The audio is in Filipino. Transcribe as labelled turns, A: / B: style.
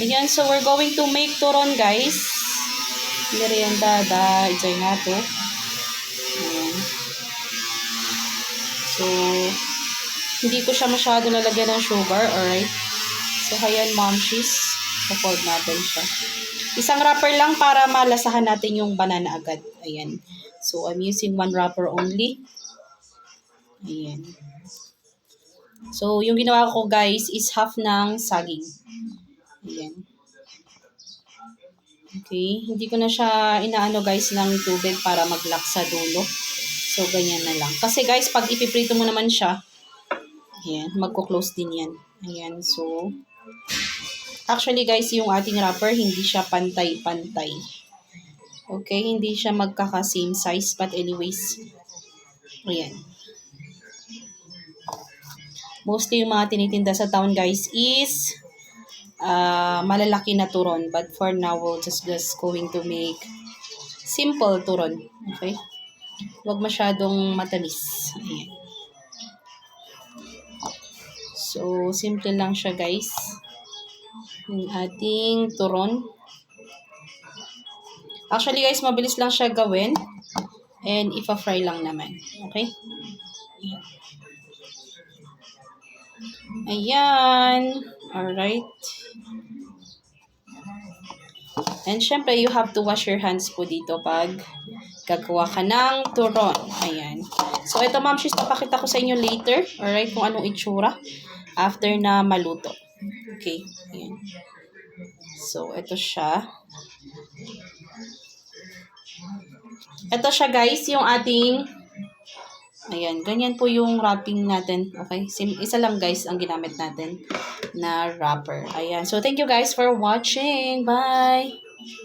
A: Ayan, so we're going to make turon, guys. Merienda da itoy nga to. Ayan. So, hindi ko siya masyado nalagyan ng sugar, alright? So, ayan, momshies. Pafold natin siya. Isang wrapper lang para malasahan natin yung banana agad. Ayan. So, I'm using one wrapper only. Ayan. So, yung ginawa ko, guys, is half ng saging. Ayan. Okay. Hindi ko na siya inaano, guys, ng tubig para mag-lock sa dulo. So, ganyan na lang. Kasi, guys, pag ipiprito mo naman siya, ayan, magko-close din yan. Ayan. So, actually, guys, yung ating wrapper, hindi siya pantay-pantay. Okay. Hindi siya magkaka-same size. But anyways, ayan. Mostly yung mga tinitinda sa town, guys, is malalaki na turon. But for now, we'll just going to make simple turon. Okay? Huwag masyadong matamis. Ayan. So, simple lang siya, guys. Yung ating turon. Actually, guys, mabilis lang siya gawin. And ipa-fry lang naman. Okay? Ayan. Alright. And syempre, you have to wash your hands po dito pag gagawa ka ng turon. Ayan. So, ito, ma'am, papakita ko sa inyo later. Alright, kung anong itsura after na maluto. Okay. Ayan. So, ito siya. Ito siya, guys, yung ating, ayan, ganyan po yung wrapping natin. Okay? Isa lang, guys, ang ginamit natin na wrapper. Ayan. So, thank you, guys, for watching. Bye!